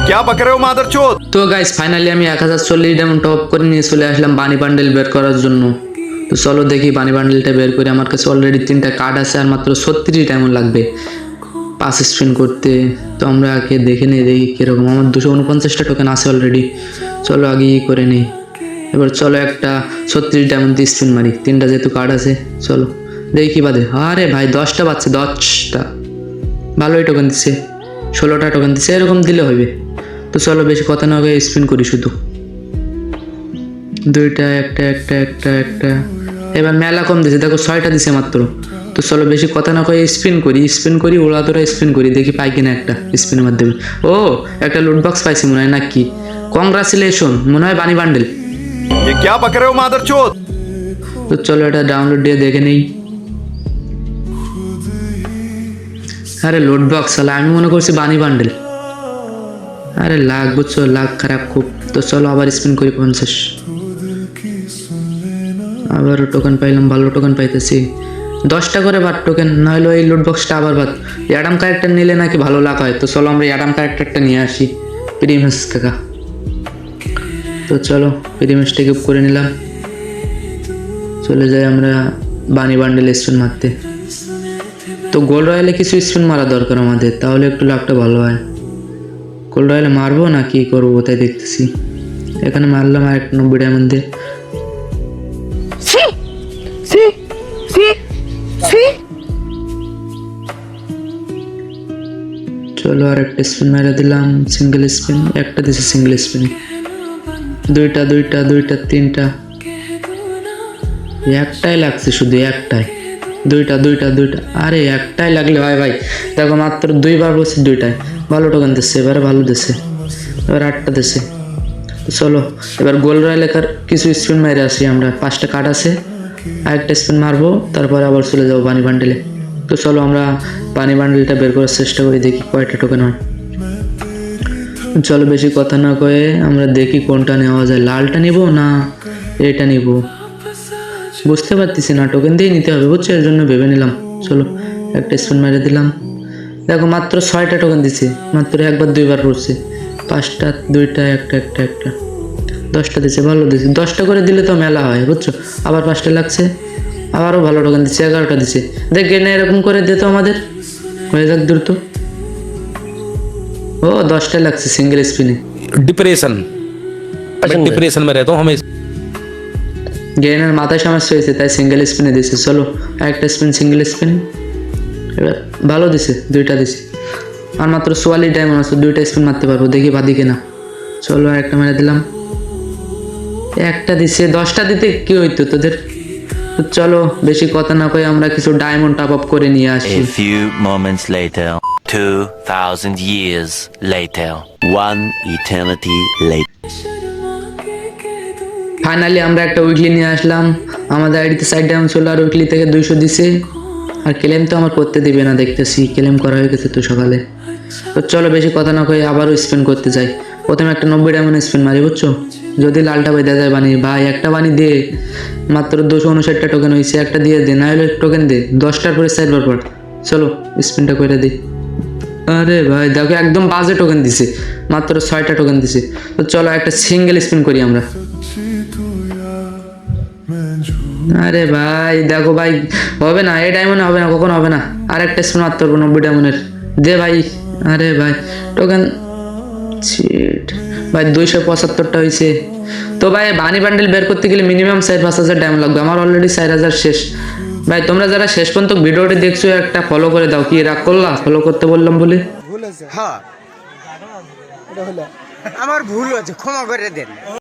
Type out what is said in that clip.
क्या बक रहे हो मादरचोद। তো গাইস ফাইনালি আমি 1040 ডায়মন্ড টপ করে নিয়ে চলে আসলাম বানি বান্ডেল বের করার জন্য। তো চলো দেখি বানি বান্ডেলটা বের করে। আমার কাছে অলরেডি 3টা কার্ড আছে আর মাত্র 36 ডায়মন্ড লাগবে 5 স্পিন করতে। তো আমরা আগে দেখে নিই দেখি কিরকম। আমার 249টা টোকেন আছে অলরেডি। চলো আগে করে নিই। এবার চলো একটা 36 ডায়মন্ড দিয়ে স্পিন মারি। 3টা যেহেতু কার্ড আছে চলো দেখি কি বাদে। আরে ভাই 10টা বাজছে, 10টা ভালোই টোকেন দিচ্ছে, 16টা টোকেন দিচ্ছে, এরকম দিলে হবে। তো চলো বেশি কথা না হয়ে স্পিন করি শুধু। 2টা একটা একটা একটা একটা। এবার মেলা কম দিছে, দেখো 6টা দিছে মাত্র। তো চলো বেশি কথা না কয়ে স্পিন করি ওরা তোরা স্পিন করি, দেখি পাই কিনা একটা স্পিনের মাধ্যমে। ও একটা লুট বক্স পাইছি মনে হয় নাকি। কংগ্রাচুলেশন, মনে হয় বানি বান্ডেল। ये क्या बक रहे हो मादरचोद। তো চলো এটা ডাউনলোড দিয়ে দেখে নেই। আরে লোড বক্স হলে আমি মনে করছি বানি বান্ডেল। আরে লাখ বুঝছো, লাখ খারাপ খুব। তো চলো আবার স্পিন করি 50। আবারও টোকেন পাইলাম, ভালো টোকেন পাইতেছি। 10টা করে বাদ টোকেন, নাহলে এই লোড বক্সটা আবার বাদ। অ্যাডাম ক্যারেক্টার নিলে নাকি ভালো লাভ হয়। তো চলো আমরা অ্যাডাম ক্যারেক্টারটা নিয়ে আসি প্রিমিয়াস থেকে। তো চলো প্রিমিয়াসটা কিপ করে নিলাম। চলে যাই আমরা বানি বান্ডেল স্পিন মারতে। তো গোল্ড রয়্যালে কিছু স্পিন মারা দরকার আমাদের, তাহলে একটু লাভটা ভালো হয়। গোল্ড রয়্যালে মারবো না কি করবো তাই দেখতেছি। এখানে মারলাম আর 90 ডায়মন্ড দিয়ে। চলো আর একটা স্পিন মেরে দিলাম, সিঙ্গেল স্পিন। একটা দিছে সিঙ্গেল স্পিনে। দুইটা 3টা। একটাই লাগছে শুধু, একটাই। দুইটা। আরে একটাই লাগলে হয় ভাই। দেখো মাত্র 2বার বলছে 2টায়। ভালো টোকেন দিচ্ছে, এবারে ভালো দিচ্ছে। এবার 8টা দিচ্ছে। তো চলো এবার গোল্ড রয়্যালের কিছু স্পিন মেরে আসি আমরা। 5টা কার্ড আছে, আরেকটা স্পিন মারবো, তারপরে আবার চলে যাবো বানি বান্ডেলে। তো চলো আমরা বানি বান্ডেলটা বের করার চেষ্টা করি, দেখি কয়টা টোকেন হয়। চলো বেশি কথা না কয়ে আমরা দেখি কোনটা নেওয়া যায়। লালটা নিব না এটা নিব বুঝতে পারতেছি না। টোকেন দিয়ে নিতে হবে বুঝছো, এর জন্য ভেবে নিলাম। চলো একটা স্পিন মেরে দিলাম। দেখো মাত্র 6টা টোকেন দিছে, মাত্র 1-2বার পড়ছে। 5টা 2টা একটা 10টা দিছে, ভালো দিছে। 10টা করে দিলে তো মেলা হয় বুঝছো। আবার 5টা লাগছে, আবারও ভালো টোকেন দিচ্ছে, 11টা দিছে। দেখ গেনে এরকম করে দিত আমাদের হয়ে যাক দ্রুত। ও 10টা লাগছে সিঙ্গেল স্পিনে। डिप्रेशन मैं डिप्रेशन में रहता हूँ हमेशा। গেনের মাথায় সমস্যা হয়েছে তাই সিঙ্গেল স্পিনে দিছে। চলো একটা স্পিন সিঙ্গেল স্পিন। এবার ভালো দিছে, 2টা দিছে। আর মাত্র 44 ডায়মন্ড আছে, 2টা স্পিন মারতে পারবো, দেখি বাদি কিনা। চলো আর একটা মেরে দিলাম। একটা দিছে, 10টা দিতে কি হইতো তোদের। তো চলো বেশি কথা না কয়ে আমরা কিছু ডায়মন্ড টপ আপ করে নিয়ে আসি। A few moments later, 2,000 years later, one eternity later. Finally আমরা একটা উইকলি নিয়ে আসলাম। আমাদের আইডিতে 4 ডায়মন্ড ছিল আর উইকলি থেকে 200 দিছে। আর ক্লেম তো আমার করতে দিবে না দেখতেছি, ক্লেম করা হয়ে গেছে তো সকালে। তো চলো বেশি কথা না কয়ে আবারও স্পিন করতে যাই। প্রথমে একটা 90 ডায়মন্ড স্পিন মারি বুঝছো, যদি লালটা বেঁধে যায় বানি। ভাই একটা বানি দে, মাত্র 259টা টোকেন হয়েছে। একটা দিয়ে দে, না হলে টোকেন দে। 10টার পরে 4বার পর। চলো স্পিনটা করে দিই। আরে ভাই দেখো একদম বাজে টোকেন দিছে, মাত্র 6টা টোকেন দিছে। তো চলো একটা সিঙ্গেল স্পিন করি আমরা। আরে ভাই দেখো ভাই হবে না, এই ডায়মন্ড হবে না, কখন হবে না। আর একটা স্পিন মারতে পারবো 90 ডায়মন্ডের। দে ভাই। আরে ভাই টোকেন শিট ভাই 275টা হয়েছে। তো ভাই বানি বান্ডেল বের করতে গেলে মিনিমাম 4-5 হাজার ডায়মন্ড লাগবে। আমার অলরেডি 4,000 শেষ। ভাই তোমরা যারা শেষ পর্যন্ত ভিডিওটি দেখছো একটা ফলো করে দাও। কি রাগ করলা ফলো করতে বললাম বলে? ভুল হয়েছে, হ্যাঁ এটা হলো আমার ভুল হয়েছে, ক্ষমা করে দেন।